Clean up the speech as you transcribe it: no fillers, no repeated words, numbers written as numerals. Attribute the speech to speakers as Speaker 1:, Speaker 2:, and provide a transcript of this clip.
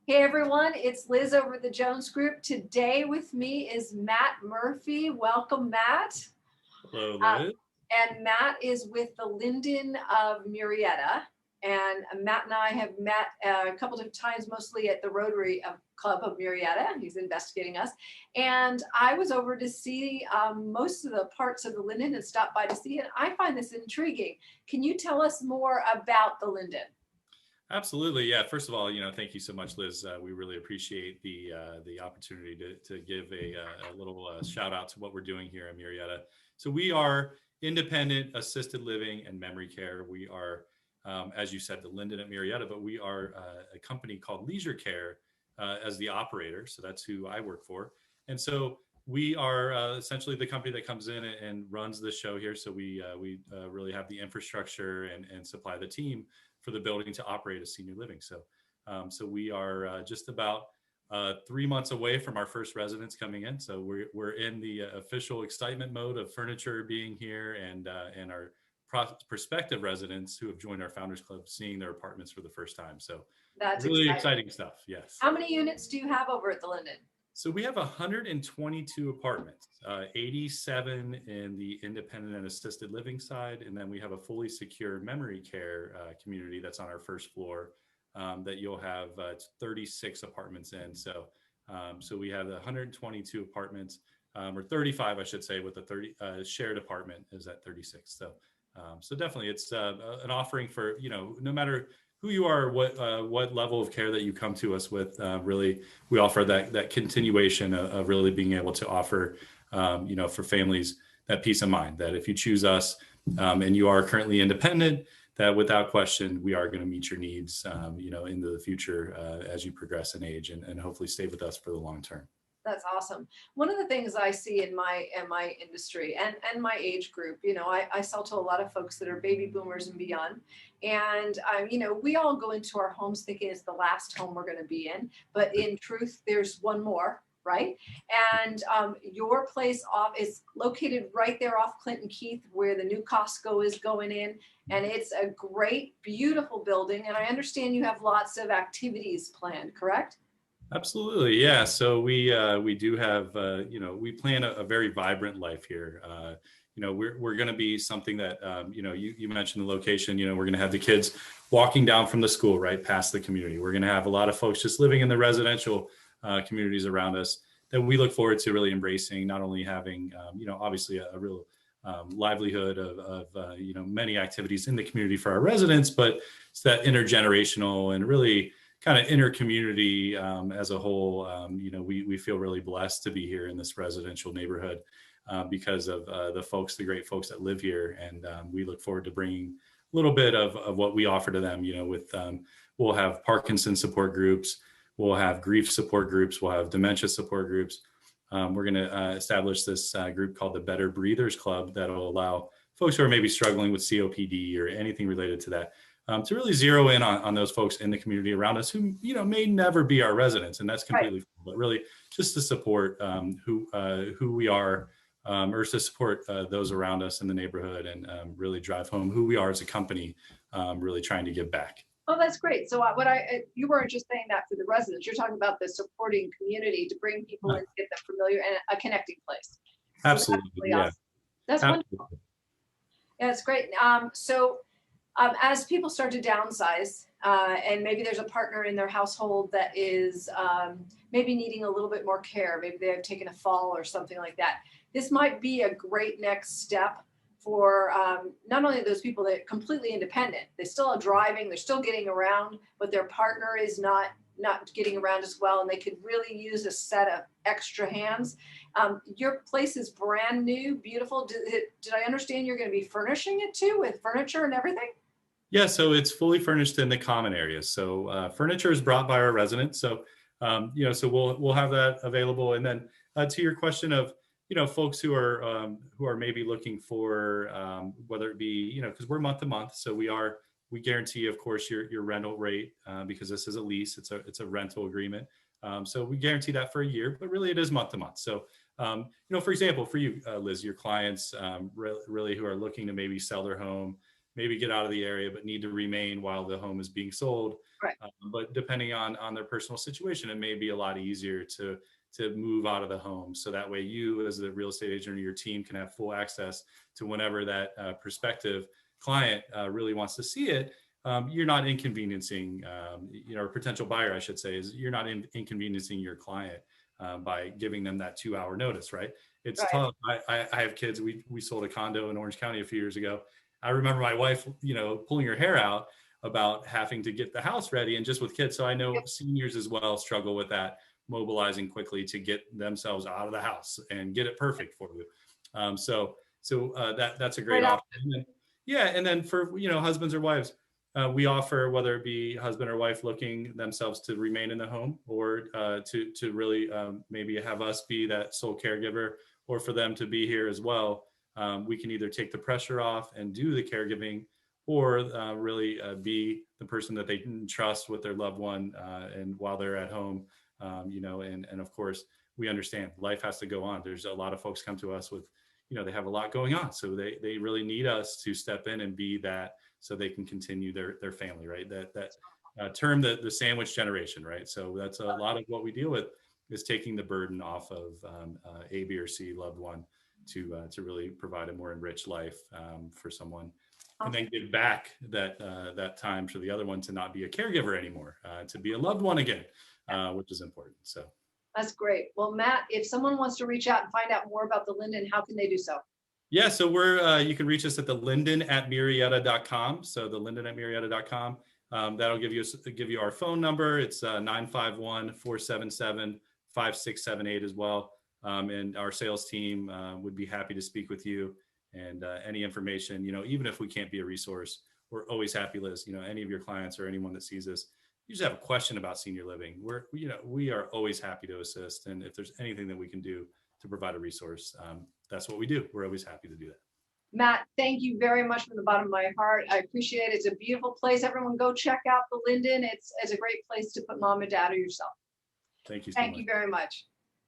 Speaker 1: Hey everyone, it's Liz over at the Jones Group. Today with me is Matt Murphy. Welcome, Matt.
Speaker 2: Hello,
Speaker 1: Uh,
Speaker 2: Liz.
Speaker 1: and Matt is with the Linden of Murrieta. And Matt and I have met a couple of times, mostly at the Rotary Club of Murrieta. He's investigating us. And I was over to see most of the parts of the Linden and stopped by to see it. I find this intriguing. Can you tell us more about the Linden?
Speaker 2: Absolutely. Yeah. First of all, thank you so much, Liz. We really appreciate the opportunity to give a little shout out to what we're doing here at Murrieta. So we are independent assisted living and memory care. We are, as you said, the Linden at Murrieta, but we are a company called Leisure Care as the operator. So that's who I work for. And so we are essentially the company that comes in and runs the show here. So we really have the infrastructure and supply the team for the building to operate as senior living. So we are just about 3 months away from our first residents coming in. So we're in the official excitement mode of furniture being here and our prospective residents who have joined our Founders Club seeing their apartments for the first time. So
Speaker 1: That's
Speaker 2: really
Speaker 1: exciting.
Speaker 2: exciting stuff. Yes.
Speaker 1: How many units do you have over at the Linden?
Speaker 2: So we have 122 apartments, 87 in the independent and assisted living side, and then we have a fully secure memory care community that's on our first floor that you'll have 36 apartments in. So we have the 122 apartments, or 35, I should say, with the 30 shared apartment is at 36. So definitely, it's an offering for no matter who you are, what level of care that you come to us with. Really, we offer that continuation of really being able to offer, for families that peace of mind that if you choose us and you are currently independent, that without question we are going to meet your needs, into the future as you progress in age and hopefully stay with us for the long term.
Speaker 1: That's awesome. One of the things I see in my industry and my age group, I sell to a lot of folks that are baby boomers and beyond. And, we all go into our homes thinking it's the last home we're going to be in. But in truth, there's one more, right? And your place is located right there off Clinton Keith, where the new Costco is going in. And it's a great, beautiful building. And I understand you have lots of activities planned, correct?
Speaker 2: Absolutely, yeah. So we do have we plan a very vibrant life here. We're going to be something that you mentioned the location. We're going to have the kids walking down from the school right past the community. We're going to have a lot of folks just living in the residential communities around us that we look forward to really embracing. Not only having obviously a real livelihood of many activities in the community for our residents, but it's that intergenerational and really kind of inner community as a whole. We feel really blessed to be here in this residential neighborhood because of the great folks that live here. And we look forward to bringing a little bit of what we offer to them, we'll have Parkinson support groups, we'll have grief support groups, we'll have dementia support groups. We're going to establish this group called the Better Breathers Club that will allow folks who are maybe struggling with COPD or anything related to that to really zero in on those folks in the community around us who may never be our residents, and that's completely
Speaker 1: Right.
Speaker 2: fine, but really just to support who we are, or to support those around us in the neighborhood, and really drive home who we are as a company, really trying to give back.
Speaker 1: Oh, that's great. So you weren't just saying that for the residents. You're talking about the supporting community to bring people in, to get them familiar, and a connecting place. So that's
Speaker 2: Absolutely,
Speaker 1: really
Speaker 2: yeah,
Speaker 1: awesome. That's wonderful.
Speaker 2: absolutely.
Speaker 1: Yeah, it's great. As people start to downsize, and maybe there's a partner in their household that is maybe needing a little bit more care, maybe they have taken a fall or something like that. This might be a great next step for not only those people that are completely independent, they still are driving, they're still getting around, but their partner is not getting around as well, and they could really use a set of extra hands. Your place is brand new, beautiful. Did I understand you're going to be furnishing it too with furniture and everything?
Speaker 2: Yeah, so it's fully furnished in the common areas. So furniture is brought by our residents. So so we'll have that available. And then to your question of folks who are maybe looking for whether it be because we're month to month, so we guarantee, of course, your rental rate because this is a lease. It's a rental agreement. So we guarantee that for a year, but really it is month to month. So for example, for you, Liz, your clients really who are looking to maybe sell their home. maybe get out of the area, but need to remain while the home is being sold.
Speaker 1: Right.
Speaker 2: But depending on their personal situation, it may be a lot easier to move out of the home. So that way you as the real estate agent or your team can have full access to whenever that prospective client really wants to see it. You're not inconveniencing, or potential buyer, I should say, is you're not inconveniencing your client by giving them that 2-hour notice, right? It's
Speaker 1: Right.
Speaker 2: tough. I have kids. We sold a condo in Orange County a few years ago. I remember my wife, pulling her hair out about having to get the house ready and just with kids. So I know
Speaker 1: Yep.
Speaker 2: seniors as well struggle with that, mobilizing quickly to get themselves out of the house and get it perfect for you. That's a great
Speaker 1: Great
Speaker 2: option.
Speaker 1: option.
Speaker 2: And then, yeah, and then for husbands or wives, we offer, whether it be husband or wife looking themselves to remain in the home, or to really maybe have us be that sole caregiver, or for them to be here as well. We can either take the pressure off and do the caregiving, or really be the person that they can trust with their loved one, and while they're at home, and of course we understand life has to go on. There's a lot of folks come to us with, they have a lot going on, so they really need us to step in and be that, so they can continue their family, right? That term, the sandwich generation, right? So that's a lot of what we deal with, is taking the burden off of A, B, or C loved one to really provide a more enriched life for someone, and then give back that time for the other one to not be a caregiver anymore, to be a loved one again, which is important. So
Speaker 1: That's great. Well, Matt, if someone wants to reach out and find out more about the Linden, how can they do so?
Speaker 2: yeah, so you can reach us at the linden@murrieta.com. So the linden@murrieta.com. That'll give you our phone number. It's 951-477-5678 as well. And our sales team would be happy to speak with you, and any information, even if we can't be a resource, we're always happy, Liz, any of your clients or anyone that sees this, you just have a question about senior living, we are always happy to assist. And if there's anything that we can do to provide a resource, that's what we do. We're always happy to do that.
Speaker 1: Matt, thank you very much from the bottom of my heart. I appreciate it. It's a beautiful place. Everyone go check out the Linden. It's a great place to put mom and dad or yourself.
Speaker 2: Thank you so much.
Speaker 1: Thank you very much.